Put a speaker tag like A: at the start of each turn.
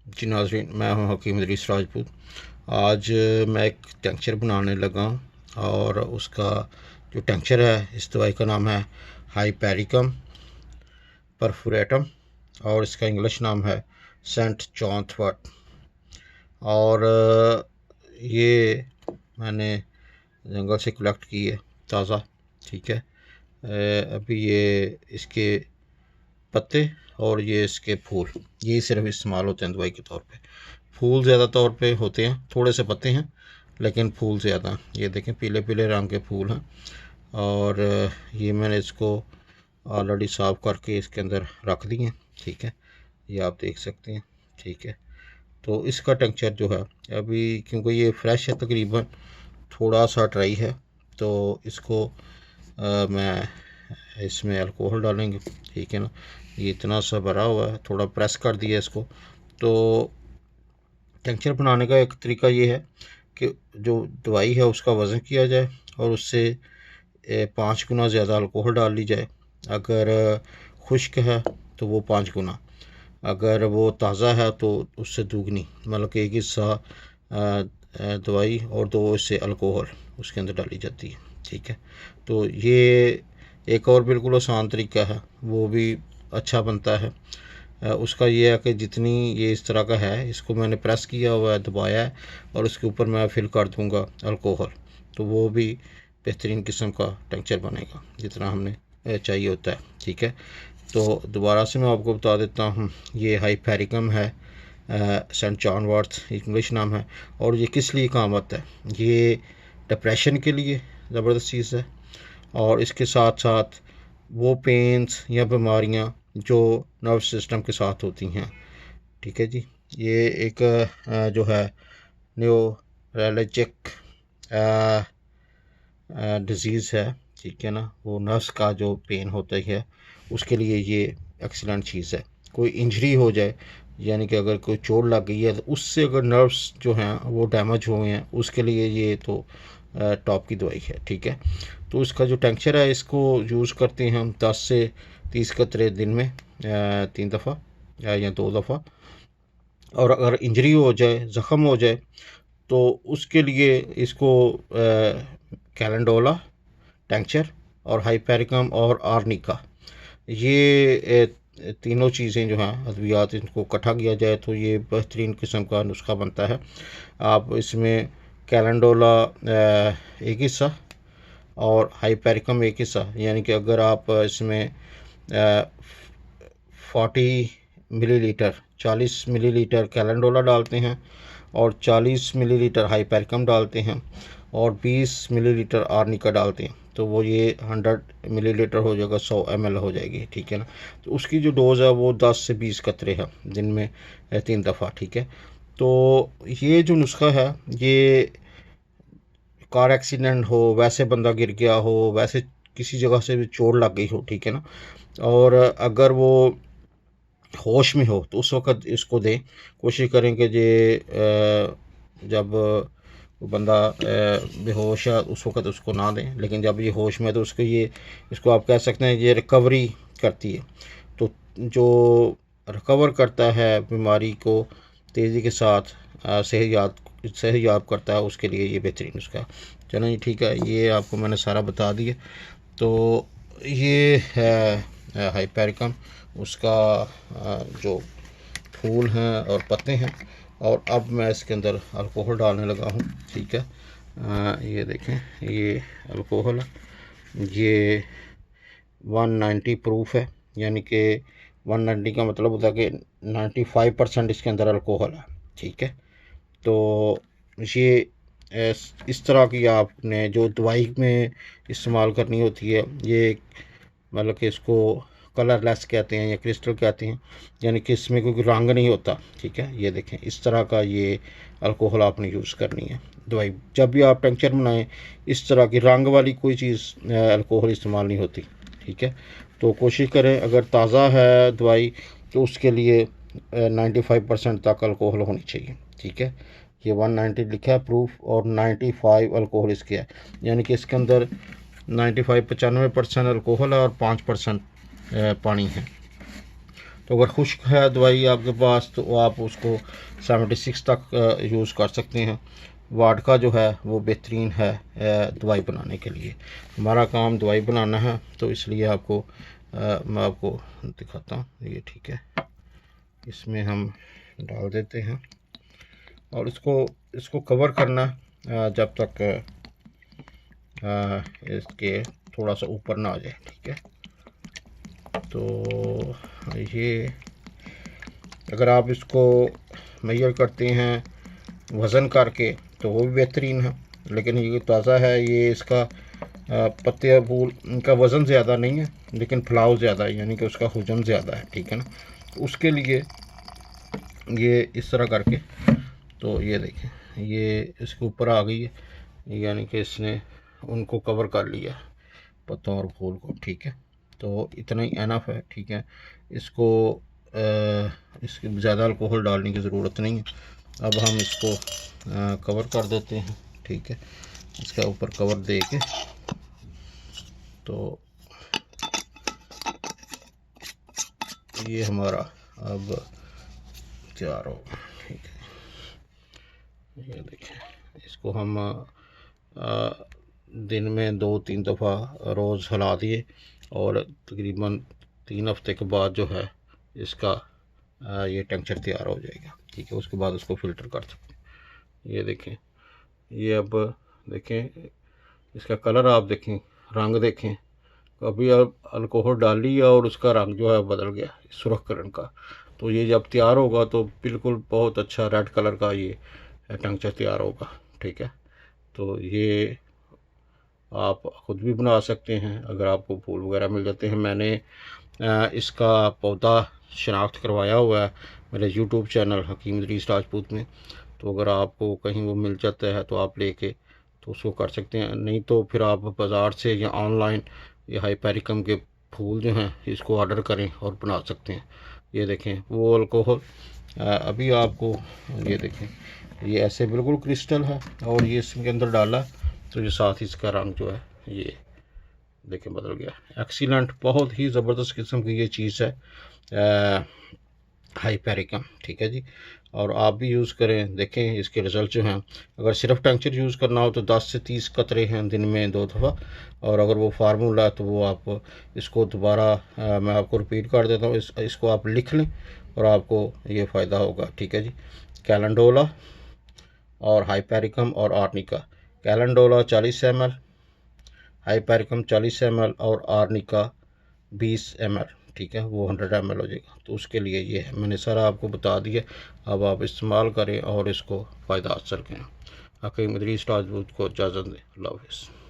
A: जी नाज़रीन, मैं हूं हकीम इदरीस राजपूत। आज मैं एक टेंक्चर बनाने लगा हूं और उसका जो टेंक्चर है, इस दवाई का नाम है हाइपेरिकम परफोरेटम और इसका इंग्लिश नाम है सेंट जॉन वॉर्ट। और ये मैंने जंगल से कलेक्ट की है, ताज़ा। ठीक है। अभी ये इसके पत्ते और ये इसके फूल, ये सिर्फ इस्तेमाल होते हैं दवाई के तौर पे। फूल ज़्यादा तौर पे होते हैं, थोड़े से पत्ते हैं लेकिन फूल ज़्यादा। ये देखें, पीले पीले रंग के फूल हैं। और ये मैंने इसको ऑलरेडी साफ़ करके इसके अंदर रख दिए हैं। ठीक है, ये आप देख सकते हैं। ठीक है, तो इसका टेक्सचर जो है अभी, क्योंकि ये फ्रेश है, तकरीबन थोड़ा सा ड्राई है, तो इसको मैं इसमें अल्कोहल डालेंगे। ठीक है ना, ये इतना सा भरा हुआ है, थोड़ा प्रेस कर दिया इसको। तो टेक्सचर बनाने का एक तरीका ये है कि जो दवाई है उसका वज़न किया जाए और उससे 5 गुना ज़्यादा अल्कोहल डाल ली जाए। अगर खुश्क है तो वो 5 गुना, अगर वो ताज़ा है तो उससे दुगनी, मतलब कि एक हिस्सा दवाई और 2 हिस्से अल्कोहल उसके अंदर डाली जाती है। ठीक है, तो ये एक और बिल्कुल आसान तरीका है, वो भी अच्छा बनता है। उसका ये है कि जितनी ये इस तरह का है, इसको मैंने प्रेस किया हुआ है, दबाया है, और उसके ऊपर मैं फिल कर दूंगा अल्कोहल, तो वो भी बेहतरीन किस्म का टेक्सचर बनेगा जितना हमने चाहिए होता है। ठीक है, तो दोबारा से मैं आपको बता देता हूँ, ये हाइपेरिकम है, सेंट जॉन वॉर्ट इंग्लिश नाम है। और ये किस लिए काम आता है? ये डिप्रेशन के लिए ज़बरदस्त चीज़ है, और इसके साथ साथ वो पेन्स या बीमारियाँ जो नर्व सिस्टम के साथ होती हैं। ठीक है जी, ये एक जो है न्यूरोलॉजिक डिज़ीज़ है। ठीक है ना, वो नर्व्स का जो पेन होता है उसके लिए ये एक्सीलेंट चीज़ है। कोई इंजरी हो जाए, यानी कि अगर कोई चोट लग गई है, तो उससे अगर नर्व्स जो हैं वो डैमेज हुए हैं, उसके लिए ये तो टॉप की दवाई है। ठीक है, तो इसका जो टेंक्चर है, इसको यूज़ करते हैं हम 10 से 30 कतरे दिन में 3 दफ़ा या 2 दफ़ा। और अगर इंजरी हो जाए, ज़ख़म हो जाए, तो उसके लिए इसको कैलेंडोला टेंक्चर और हाइपेरिकम और आर्निका, ये तीनों चीज़ें जो हैं अद्वियात, इनको इकट्ठा किया जाए तो ये बेहतरीन किस्म का नुस्खा बनता है। आप इसमें कैलेंडोला एक हिस्सा और हाइपेरिकम एक हिस्सा, यानी कि अगर आप इसमें 40 मिलीलीटर 40 मिलीलीटर कैलेंडोला डालते हैं और 40 मिलीलीटर हाइपेरिकम डालते हैं और 20 मिलीलीटर आर्निका डालते हैं, तो वो ये 100 मिलीलीटर हो जाएगा, 100 ml हो जाएगी। ठीक है ना, तो उसकी जो डोज़ है वो 10 से 20 कतरे है दिन में 3 दफ़ा। ठीक है, तो ये जो नुस्खा है, ये कार एक्सीडेंट हो, वैसे बंदा गिर गया हो, वैसे किसी जगह से भी चोट लग गई हो, ठीक है ना, और अगर वो होश में हो तो उस वक़्त इसको दें। कोशिश करें कि जब वो बंदा बेहोश है उस वक़्त उसको ना दें, लेकिन जब ये होश में है तो उसको ये, इसको आप कह सकते हैं ये रिकवरी करती है। तो जो रिकवर करता है बीमारी को तेज़ी के साथ, सेहतयाब करता है, उसके लिए ये बेहतरीन नुस्खा है। चलें जी, ठीक है, ये आपको मैंने सारा बता दिया। तो ये है हाइपेरिकम, उसका जो फूल हैं और पत्ते हैं। और अब मैं इसके अंदर अल्कोहल डालने लगा हूँ। ठीक है, ये देखें, ये अल्कोहल है, ये 190 प्रूफ है, यानी कि 190 का मतलब होता है कि 95% इसके अंदर अल्कोहल है। ठीक है, तो ये इस तरह की आपने जो दवाई में इस्तेमाल करनी होती है, ये मतलब कि इसको कलरलेस कहते हैं या क्रिस्टल कहते हैं, यानी कि इसमें कोई रंग नहीं होता। ठीक है, ये देखें, इस तरह का ये अल्कोहल आपने यूज़ करनी है दवाई। जब भी आप टेंक्चर बनाएं, इस तरह की रंग वाली कोई चीज़ अल्कोहल इस्तेमाल नहीं होती। ठीक है, तो कोशिश करें, अगर ताज़ा है दवाई तो उसके लिए 95% तक अल्कोहल होनी चाहिए। ठीक है, ये 190 लिखा है प्रूफ और 95 अल्कोहल इसके है, यानी कि इसके अंदर 95 95% अल्कोहल है और 5% पानी है। तो अगर खुश्क है दवाई आपके पास तो आप उसको 76 तक यूज़ कर सकते हैं। वाट का जो है वो बेहतरीन है दवाई बनाने के लिए। हमारा काम दवाई बनाना है, तो इसलिए आपको मैं आपको दिखाता हूँ। ये ठीक है, इसमें हम डाल देते हैं और इसको कवर करना जब तक इसके थोड़ा सा ऊपर ना आ जाए। ठीक है, तो ये अगर आप इसको मेजर करते हैं वज़न करके तो वो भी बेहतरीन है, लेकिन ये ताज़ा है, ये इसका पत्ते फूल इनका वज़न ज़्यादा नहीं है लेकिन फलाव ज़्यादा है, यानी कि उसका हुजम ज़्यादा है। ठीक है ना, तो उसके लिए ये इस तरह करके, तो ये देखें ये इसके ऊपर आ गई है, यानी कि इसने उनको कवर कर लिया पत्तों और फूल को। ठीक है, तो इतना ही एनफ है। ठीक है, इसको इसकी ज़्यादा अल्कोहल डालने की ज़रूरत नहीं है। अब हम इसको कवर कर देते हैं। ठीक है, इसका ऊपर कवर दे के तो ये हमारा अब तैयार होगा। ठीक है, ये देखें, इसको हम दिन में 2-3 दफ़ा रोज़ हिला दिए और तकरीबन 3 हफ्ते के बाद जो है इसका ये टेंक्चर तैयार हो जाएगा। ठीक है, उसके बाद उसको फ़िल्टर कर सकते हैं। ये देखें, ये अब देखें इसका कलर, आप देखें रंग देखें, अभी अब अल्कोहल डाल लिया और उसका रंग जो है बदल गया सुर्ख रंग का। तो ये जब तैयार होगा तो बिल्कुल बहुत अच्छा रेड कलर का ये टेंक्चर तैयार होगा। ठीक है, तो ये आप ख़ुद भी बना सकते हैं अगर आपको फूल वगैरह मिल जाते हैं। मैंने इसका पौधा शनाख्त करवाया हुआ है मेरे यूट्यूब चैनल हकीम इदरीस राजपूत में, तो अगर आपको कहीं वो मिल जाता है तो आप लेके तो उसको कर सकते हैं। नहीं तो फिर आप बाज़ार से या ऑनलाइन ये हाइपेरिकम के फूल जो हैं इसको ऑर्डर करें और बना सकते हैं। ये देखें वो अल्कोहल अभी आपको, ये देखें ये ऐसे बिल्कुल क्रिस्टल है और ये इसके अंदर डाला तो ये साथ ही इसका रंग जो है ये देखें बदल गया। एक्सीलेंट, बहुत ही ज़बरदस्त किस्म की ये चीज़ है हाइपेरिकम। ठीक है जी, और आप भी यूज़ करें, देखें इसके रिज़ल्ट जो हैं। अगर सिर्फ टेंक्चर यूज़ करना हो तो 10 से 30 कतरे हैं दिन में 2 दफ़ा, और अगर वो फार्मूला है तो वो आप इसको दोबारा मैं आपको रिपीट कर देता हूँ, इसको आप लिख लें और आपको ये फ़ायदा होगा। ठीक है जी, कैलेंडोला और हाइपेरिकम और arnica. Calendula 40 ml, hypericum 40 ml और आर्निका 20 ml। ठीक है, वो 100 ml हो जाएगा। तो उसके लिए ये है, मैंने सारा आपको बता दिया। अब आप इस्तेमाल करें और इसको फ़ायदा हासिल करें। हकीम इदरीस राजपूत को इजाज़त दें। अल्लाह हाफ़िज़।